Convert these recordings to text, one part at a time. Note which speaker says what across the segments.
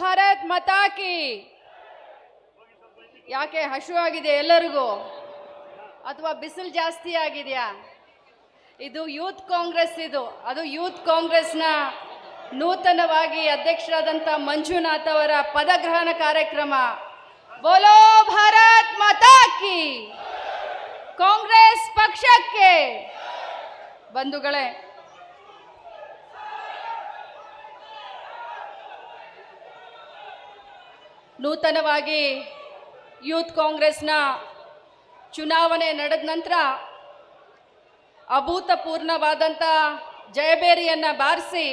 Speaker 1: ಭಾರತ್ ಮಾತಾ ಕಿ. ಯಾಕೆ ಹಶುವಾಗಿದೆ ಎಲ್ಲರಿಗೂ ಅಥವಾ ಬಿಸಿಲು ಜಾಸ್ತಿ ಆಗಿದೆಯಾ? ಇದು ಯೂತ್ ಕಾಂಗ್ರೆಸ್, ಅದು ಯೂತ್ ಕಾಂಗ್ರೆಸ್ನ ನೂತನವಾಗಿ ಅಧ್ಯಕ್ಷರಾದಂಥ ಮಂಜುನಾಥ್ ಅವರ ಪದಗ್ರಹಣ ಕಾರ್ಯಕ್ರಮ. ಬೋಲೋ ಭಾರತ್ ಮಾತಾ ಕಿ, ಕಾಂಗ್ರೆಸ್ ಪಕ್ಷಕ್ಕೆ. ಬಂಧುಗಳೇ, ನೂತನವಾಗಿ ಯೂತ್ ಕಾಂಗ್ರೆಸ್ನ ಚುನಾವಣೆ ನಡೆದ ನಂತರ ಅಭೂತಪೂರ್ಣವಾದಂಥ ಜಯಬೇರಿಯನ್ನು ಬಾರಿಸಿ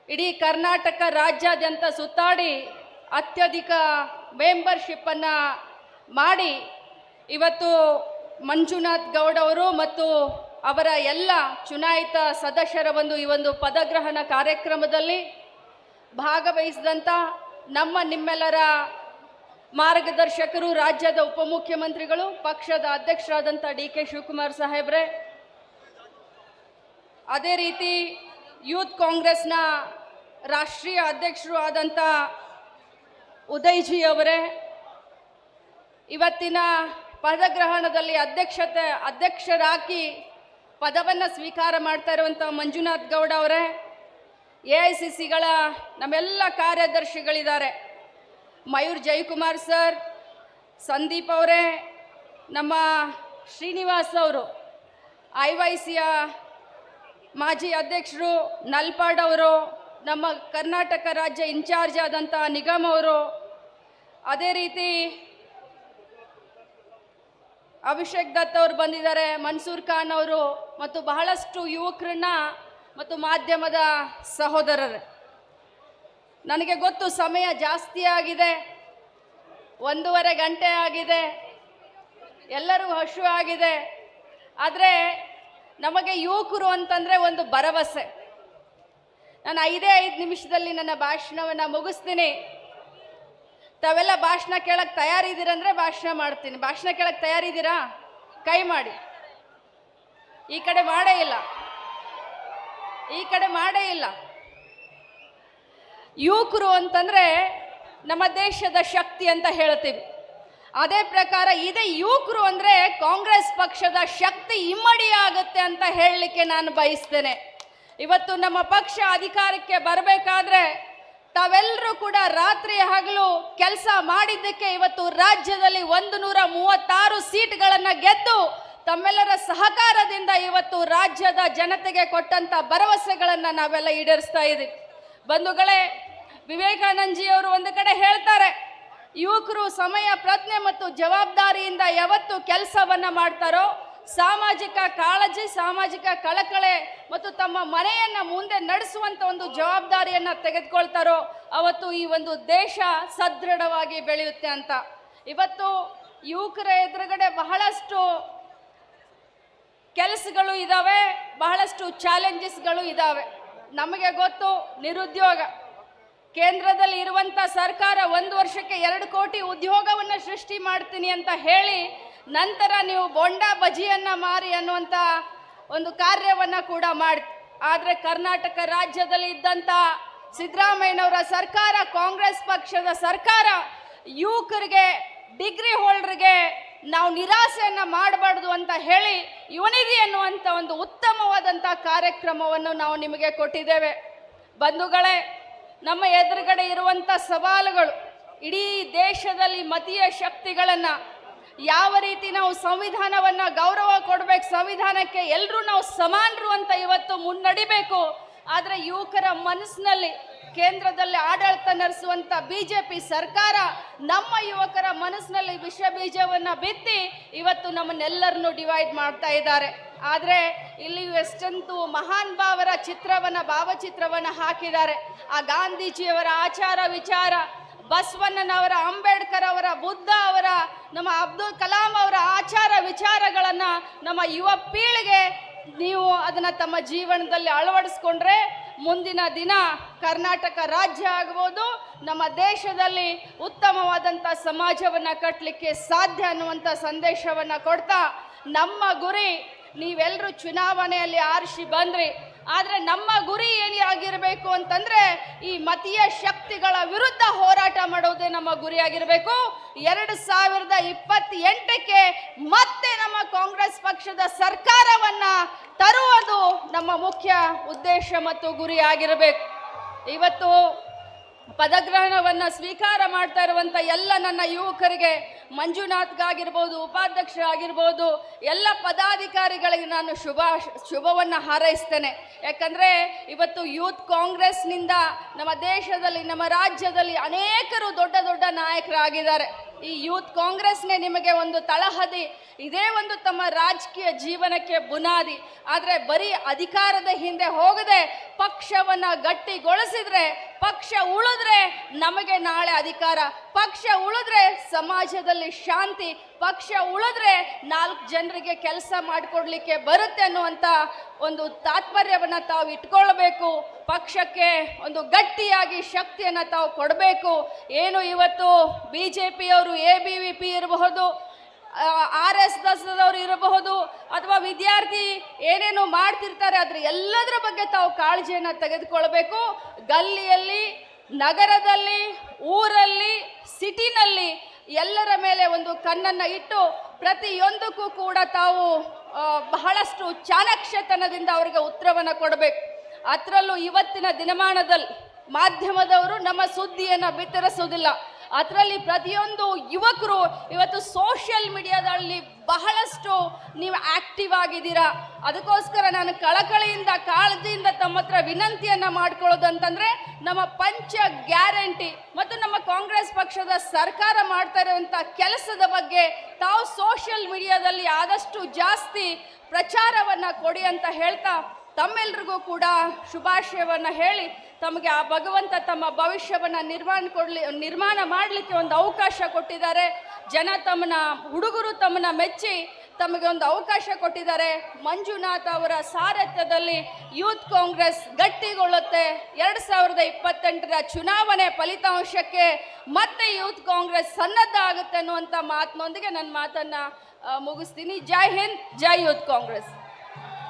Speaker 1: ಇಡೀ ಕರ್ನಾಟಕ ರಾಜ್ಯಾದ್ಯಂತ ಸುತ್ತಾಡಿ ಅತ್ಯಧಿಕ ಮೆಂಬರ್ಶಿಪ್ಪನ್ನು ಮಾಡಿ ಇವತ್ತು ಮಂಜುನಾಥ್ ಗೌಡ್ ಅವರು ಮತ್ತು ಅವರ ಎಲ್ಲ ಚುನಾಯಿತ ಸದಸ್ಯರ ಈ ಒಂದು ಪದಗ್ರಹಣ ಕಾರ್ಯಕ್ರಮದಲ್ಲಿ ಭಾಗವಹಿಸಿದಂಥ ನಿಮ್ಮೆಲ್ಲರ ಮಾರ್ಗದರ್ಶಕರು, ರಾಜ್ಯದ ಉಪಮುಖ್ಯಮಂತ್ರಿಗಳು, ಪಕ್ಷದ ಅಧ್ಯಕ್ಷರಾದಂಥ ಡಿ.ಕೆ. ಶಿವಕುಮಾರ್ ಸಾಹೇಬ್ರೆ, ಅದೇ ರೀತಿ ಯೂತ್ ಕಾಂಗ್ರೆಸ್ನ ರಾಷ್ಟ್ರೀಯ ಅಧ್ಯಕ್ಷರು ಆದಂಥ ಉದಯ್ಜಿ ಅವರೇ, ಇವತ್ತಿನ ಪದಗ್ರಹಣದಲ್ಲಿ ಅಧ್ಯಕ್ಷರಾಗಿ ಪದವನ್ನು ಸ್ವೀಕಾರ ಮಾಡ್ತಾ ಇರುವಂಥ ಮಂಜುನಾಥ್ ಗೌಡ ಅವರೇ, AICCಗಳ ನಮ್ಮೆಲ್ಲ ಕಾರ್ಯದರ್ಶಿಗಳಿದ್ದಾರೆ, ಮಯೂರ್ ಜಯಕುಮಾರ್ ಸರ್, ಸಂದೀಪ್ ಅವರೇ, ನಮ್ಮ ಶ್ರೀನಿವಾಸ್ ಅವರು, IYCಯ ಮಾಜಿ ಅಧ್ಯಕ್ಷರು ನಲ್ಪಾಡ್ ಅವರು, ನಮ್ಮ ಕರ್ನಾಟಕ ರಾಜ್ಯ ಇನ್ಚಾರ್ಜ್ ಆದಂಥ ನಿಗಮ್ ಅವರು, ಅದೇ ರೀತಿ ಅಭಿಷೇಕ್ ದತ್ ಅವರು ಬಂದಿದ್ದಾರೆ, ಮನ್ಸೂರ್ ಖಾನ್ ಅವರು, ಮತ್ತು ಬಹಳಷ್ಟು ಯುವಕರನ್ನ ಮತ್ತು ಮಾಧ್ಯಮದ ಸಹೋದರರು. ನನಗೆ ಗೊತ್ತು ಸಮಯ ಜಾಸ್ತಿ ಆಗಿದೆ, 1.5 ಗಂಟೆ ಆಗಿದೆ, ಎಲ್ಲರೂ ಹಶು ಆಗಿದೆ. ಆದರೆ ನಮಗೆ ಯುವಕರು ಅಂತಂದರೆ ಒಂದು ಭರವಸೆ. ನಾನು 5 ನಿಮಿಷದಲ್ಲಿ ನನ್ನ ಭಾಷಣವನ್ನು ಮುಗಿಸ್ತೀನಿ. ತಾವೆಲ್ಲ ಭಾಷಣ ಕೇಳಕ್ಕೆ ತಯಾರಿದ್ದೀರಂದರೆ ಭಾಷಣ ಮಾಡ್ತೀನಿ. ಭಾಷಣ ಕೇಳಕ್ಕೆ ತಯಾರಿದ್ದೀರಾ? ಕೈ ಮಾಡಿ. ಈ ಕಡೆ ಮಾಡೇ ಇಲ್ಲ. ಯುವಕರು ಅಂತಂದರೆ ನಮ್ಮ ದೇಶದ ಶಕ್ತಿ ಅಂತ ಹೇಳ್ತೀವಿ. ಅದೇ ಪ್ರಕಾರ ಇದೇ ಯುವಕರು ಅಂದರೆ ಕಾಂಗ್ರೆಸ್ ಪಕ್ಷದ ಶಕ್ತಿ ಇಮ್ಮಡಿ ಆಗುತ್ತೆ ಅಂತ ಹೇಳಲಿಕ್ಕೆ ನಾನು ಬಯಸ್ತೇನೆ. ಇವತ್ತು ನಮ್ಮ ಪಕ್ಷ ಅಧಿಕಾರಕ್ಕೆ ಬರಬೇಕಾದ್ರೆ ತಾವೆಲ್ಲರೂ ಕೂಡ ರಾತ್ರಿ ಹಗಲು ಕೆಲಸ ಮಾಡಿದ್ದಕ್ಕೆ ಇವತ್ತು ರಾಜ್ಯದಲ್ಲಿ 136 ಸೀಟ್ಗಳನ್ನು ಗೆದ್ದು ತಮ್ಮೆಲ್ಲರ ಸಹಕಾರದಿಂದ ಇವತ್ತು ರಾಜ್ಯದ ಜನತೆಗೆ ಕೊಟ್ಟಂತ ಭರವಸೆಗಳನ್ನು ನಾವೆಲ್ಲ ಈಡೇರಿಸ್ತಾ ಇದ್ದೀವಿ. ಬಂಧುಗಳೇ, ವಿವೇಕಾನಂದಜಿಯವರು ಒಂದು ಕಡೆ ಹೇಳ್ತಾರೆ, ಯುವಕರು ಸಮಯ ಪ್ರಜ್ಞೆ ಮತ್ತು ಜವಾಬ್ದಾರಿಯಿಂದ ಯಾವತ್ತು ಕೆಲಸವನ್ನು ಮಾಡ್ತಾರೋ, ಸಾಮಾಜಿಕ ಕಾಳಜಿ, ಸಾಮಾಜಿಕ ಕಳಕಳೆ ಮತ್ತು ತಮ್ಮ ಮನೆಯನ್ನು ಮುಂದೆ ನಡೆಸುವಂಥ ಒಂದು ಜವಾಬ್ದಾರಿಯನ್ನು ತೆಗೆದುಕೊಳ್ತಾರೋ ಅವತ್ತು ಈ ಒಂದು ದೇಶ ಸದೃಢವಾಗಿ ಬೆಳೆಯುತ್ತೆ ಅಂತ. ಇವತ್ತು ಯುವಕರ ಎದುರುಗಡೆ ಬಹಳಷ್ಟು ಕೆಲಸಗಳು ಇದ್ದಾವೆ, ಬಹಳಷ್ಟು ಚಾಲೆಂಜಸ್ಗಳು ಇದ್ದಾವೆ. ನಮಗೆ ಗೊತ್ತು, ನಿರುದ್ಯೋಗ. ಕೇಂದ್ರದಲ್ಲಿ ಇರುವಂಥ ಸರ್ಕಾರ 1 ವರ್ಷಕ್ಕೆ 2 ಕೋಟಿ ಉದ್ಯೋಗವನ್ನು ಸೃಷ್ಟಿ ಮಾಡ್ತೀನಿ ಅಂತ ಹೇಳಿ ನಂತರ ನೀವು ಬೋಂಡಾ ಬಜಿಯನ್ನು ಮಾರಿ ಅನ್ನುವಂಥ ಒಂದು ಕಾರ್ಯವನ್ನು ಕೂಡ ಮಾಡಿ. ಆದರೆ ಕರ್ನಾಟಕ ರಾಜ್ಯದಲ್ಲಿ ಇದ್ದಂಥ ಸಿದ್ದರಾಮಯ್ಯನವರ ಸರ್ಕಾರ, ಕಾಂಗ್ರೆಸ್ ಪಕ್ಷದ ಸರ್ಕಾರ, ಯುವಕರಿಗೆ, ಡಿಗ್ರಿ ಹೋಲ್ಡರ್ಗೆ ನಾವು ನಿರಾಸೆಯನ್ನು ಮಾಡಬಾರ್ದು ಅಂತ ಹೇಳಿ ಯುವನಿಧಿ ಅನ್ನುವಂಥ ಒಂದು ಉತ್ತಮವಾದಂಥ ಕಾರ್ಯಕ್ರಮವನ್ನು ನಾವು ನಿಮಗೆ ಕೊಟ್ಟಿದ್ದೇವೆ. ಬಂಧುಗಳೇ, ನಮ್ಮ ಎದುರುಗಡೆ ಇರುವಂಥ ಸವಾಲುಗಳು, ಇಡೀ ದೇಶದಲ್ಲಿ ಮತೀಯ ಶಕ್ತಿಗಳನ್ನು ಯಾವ ರೀತಿ ನಾವು ಸಂವಿಧಾನವನ್ನು ಗೌರವ ಕೊಡಬೇಕು, ಸಂವಿಧಾನಕ್ಕೆ ಎಲ್ಲರೂ ನಾವು ಸಮಾನರು ಅಂತ ಇವತ್ತು ಮುನ್ನಡಿಬೇಕು. ಆದರೆ ಯುವಕರ ಮನಸ್ಸಿನಲ್ಲಿ ಕೇಂದ್ರದಲ್ಲಿ ಆಡಳಿತ ನಡೆಸುವಂಥ BJP ಸರ್ಕಾರ ನಮ್ಮ ಯುವಕರ ಮನಸ್ಸಿನಲ್ಲಿ ವಿಷ ಬೀಜವನ್ನು ಬಿತ್ತಿ ಇವತ್ತು ನಮ್ಮನ್ನೆಲ್ಲರನ್ನು ಡಿವೈಡ್ ಮಾಡ್ತಾ ಇದ್ದಾರೆ. ಆದರೆ ಇಲ್ಲಿ ಎಷ್ಟಂತೂ ಮಹಾನ್ ಭಾವರ ಭಾವಚಿತ್ರವನ್ನು ಹಾಕಿದ್ದಾರೆ. ಆ ಗಾಂಧೀಜಿಯವರ ಆಚಾರ ವಿಚಾರ, ಬಸವಣ್ಣನವರ, ಅಂಬೇಡ್ಕರ್ ಅವರ, ಬುದ್ಧ ಅವರ, ನಮ್ಮ ಅಬ್ದುಲ್ ಕಲಾಂ ಅವರ ಆಚಾರ ವಿಚಾರಗಳನ್ನು ನಮ್ಮ ಯುವ ಪೀಳಿಗೆ ನೀವು ಅದನ್ನು ತಮ್ಮ ಜೀವನದಲ್ಲಿ ಅಳವಡಿಸ್ಕೊಂಡ್ರೆ ಮುಂದಿನ ದಿನ ಕರ್ನಾಟಕ ರಾಜ್ಯ ಆಗ್ಬೋದು, ನಮ್ಮ ದೇಶದಲ್ಲಿ ಉತ್ತಮವಾದಂಥ ಸಮಾಜವನ್ನು ಕಟ್ಟಲಿಕ್ಕೆ ಸಾಧ್ಯ ಅನ್ನುವಂಥ ಸಂದೇಶವನ್ನು ಕೊಡ್ತಾ, ನಮ್ಮ ಗುರಿ ನೀವೆಲ್ಲರೂ ಚುನಾವಣೆಯಲ್ಲಿ ಆರಿಸಿ ಬಂದ್ರಿ, ಆದರೆ ನಮ್ಮ ಗುರಿ ಏನಾಗಿರಬೇಕು ಅಂತಂದ್ರೆ ಈ ಮತೀಯ ಶಕ್ತಿಗಳ ವಿರುದ್ಧ ಹೋರಾಟ ಮಾಡೋದೇ ನಮ್ಮ ಗುರಿಯಾಗಿರಬೇಕು. 2028ಕ್ಕೆ ಮತ್ತೆ ನಮ್ಮ ಕಾಂಗ್ರೆಸ್ ಪಕ್ಷದ ಸರ್ಕಾರವನ್ನ ತರುವುದು ನಮ್ಮ ಮುಖ್ಯ ಉದ್ದೇಶ ಮತ್ತು ಗುರಿ ಆಗಿರಬೇಕು. ಇವತ್ತು ಪದಗ್ರಹಣವನ್ನ ಸ್ವೀಕಾರ ಮಾಡ್ತಾ ಇರುವಂತ ಎಲ್ಲ ನನ್ನ ಯುವಕರಿಗೆ, ಮಂಜುನಾಥ್ಗಾಗಿರ್ಬೋದು, ಉಪಾಧ್ಯಕ್ಷರಾಗಿರ್ಬೋದು, ಎಲ್ಲ ಪದಾಧಿಕಾರಿಗಳಿಗೆ ನಾನು ಶುಭವನ್ನ ಹಾರೈಸ್ತೇನೆ. ಯಾಕಂದ್ರೆ ಇವತ್ತು ಯೂತ್ ಕಾಂಗ್ರೆಸ್ನಿಂದ ನಮ್ಮ ದೇಶದಲ್ಲಿ, ನಮ್ಮ ರಾಜ್ಯದಲ್ಲಿ ಅನೇಕರು ದೊಡ್ಡ ದೊಡ್ಡ ನಾಯಕರಾಗಿದ್ದಾರೆ. ಈ ಯೂತ್ ಕಾಂಗ್ರೆಸ್ನೇ ನಿಮಗೆ ಒಂದು ತಳಹದಿ, ಇದೇ ಒಂದು ತಮ್ಮ ರಾಜಕೀಯ ಜೀವನಕ್ಕೆ ಬುನಾದಿ. ಆದರೆ ಬರೀ ಅಧಿಕಾರದ ಹಿಂದೆ ಹೋಗದೆ ಪಕ್ಷವನ್ನ ಗಟ್ಟಿಗೊಳಿಸಿದ್ರೆ, ಪಕ್ಷ ಉಳಿದ್ರೆ ನಮಗೆ ನಾಳೆ ಅಧಿಕಾರ, ಪಕ್ಷ ಉಳಿದ್ರೆ ಸಮಾಜದಲ್ಲಿ ಶಾಂತಿ, ಪಕ್ಷ ಉಳಿದ್ರೆ 4 ಜನರಿಗೆ ಕೆಲಸ ಮಾಡಿಕೊಡ್ಲಿಕ್ಕೆ ಬರುತ್ತೆ ಅನ್ನುವಂಥ ಒಂದು ತಾತ್ಪರ್ಯವನ್ನು ತಾವು ಇಟ್ಕೊಳ್ಬೇಕು. ಪಕ್ಷಕ್ಕೆ ಒಂದು ಗಟ್ಟಿಯಾಗಿ ಶಕ್ತಿಯನ್ನು ತಾವು ಕೊಡಬೇಕು. ಏನು ಇವತ್ತು BJPಯವರು ABVP ಇರಬಹುದು, RSS ಅವರು ಇರಬಹುದು, ಅಥವಾ ವಿದ್ಯಾರ್ಥಿ ಏನೇನು ಮಾಡ್ತಿರ್ತಾರೆ, ಅದ್ರ ಎಲ್ಲದರ ಬಗ್ಗೆ ತಾವು ಕಾಳಜಿಯನ್ನು ತೆಗೆದುಕೊಳ್ಬೇಕು. ಗಲ್ಲಿಯಲ್ಲಿ, ನಗರದಲ್ಲಿ, ಊರಲ್ಲಿ, ಸಿಟಿನಲ್ಲಿ ಎಲ್ಲರ ಮೇಲೆ ಒಂದು ಕಣ್ಣನ್ನು ಇಟ್ಟು ಪ್ರತಿಯೊಂದಕ್ಕೂ ಕೂಡ ತಾವು ಬಹಳಷ್ಟು ಚಾಣಾಕ್ಷತನದಿಂದ ಅವರಿಗೆ ಉತ್ತರವನ್ನು ಕೊಡಬೇಕು. ಅದರಲ್ಲೂ ಇವತ್ತಿನ ದಿನಮಾನದಲ್ಲಿ ಮಾಧ್ಯಮದವರು ನಮ್ಮ ಸುದ್ದಿಯನ್ನು ಬಿತ್ತರಿಸೋದಿಲ್ಲ. ಅದರಲ್ಲಿ ಪ್ರತಿಯೊಂದು ಯುವಕರು ಇವತ್ತು ಸೋಷಿಯಲ್ ಮೀಡಿಯಾದಲ್ಲಿ ಬಹಳಷ್ಟು ನೀವು ಆಕ್ಟಿವ್ ಆಗಿದ್ದೀರಾ. ಅದಕ್ಕೋಸ್ಕರ ನಾನು ಕಳಕಳಿಯಿಂದ, ಕಾಳಜಿಯಿಂದ ತಮ್ಮ ಹತ್ರ ವಿನಂತಿಯನ್ನು ಮಾಡ್ಕೊಳ್ಳೋದಂತಂದ್ರೆ, ನಮ್ಮ ಪಂಚ ಗ್ಯಾರಂಟಿ ಮತ್ತು ನಮ್ಮ ಕಾಂಗ್ರೆಸ್ ಪಕ್ಷದ ಸರ್ಕಾರ ಮಾಡ್ತಾ ಇರುವಂಥ ಕೆಲಸದ ಬಗ್ಗೆ ತಾವು ಸೋಷಿಯಲ್ ಮೀಡಿಯಾದಲ್ಲಿ ಆದಷ್ಟು ಜಾಸ್ತಿ ಪ್ರಚಾರವನ್ನು ಕೊಡಿ ಅಂತ ಹೇಳ್ತಾ, ತಮ್ಮೆಲ್ರಿಗೂ ಕೂಡ ಶುಭಾಶಯವನ್ನು ಹೇಳಿ, ತಮಗೆ ಆ ಭಗವಂತ ತಮ್ಮ ಭವಿಷ್ಯವನ್ನು ನಿರ್ಮಾಣ ಮಾಡಲಿಕ್ಕೆ ಒಂದು ಅವಕಾಶ ಕೊಟ್ಟಿದ್ದಾರೆ. ಜನ ತಮ್ಮನ್ನ, ಹುಡುಗರು ತಮ್ಮನ್ನ ಮೆಚ್ಚಿ ತಮಗೆ ಒಂದು ಅವಕಾಶ ಕೊಟ್ಟಿದ್ದಾರೆ. ಮಂಜುನಾಥ್ ಅವರ ಸಾರಥ್ಯದಲ್ಲಿ ಯೂತ್ ಕಾಂಗ್ರೆಸ್ ಗಟ್ಟಿಗೊಳ್ಳುತ್ತೆ. 2028ರ ಚುನಾವಣೆ ಫಲಿತಾಂಶಕ್ಕೆ ಮತ್ತೆ ಯೂತ್ ಕಾಂಗ್ರೆಸ್ ಸನ್ನದ್ಧ ಆಗುತ್ತೆ ಅನ್ನುವಂಥ ಮಾತಿನೊಂದಿಗೆ ನನ್ನ ಮಾತನ್ನು ಮುಗಿಸ್ತೀನಿ. ಜೈ ಹಿಂದ್, ಜೈ ಯೂತ್ ಕಾಂಗ್ರೆಸ್.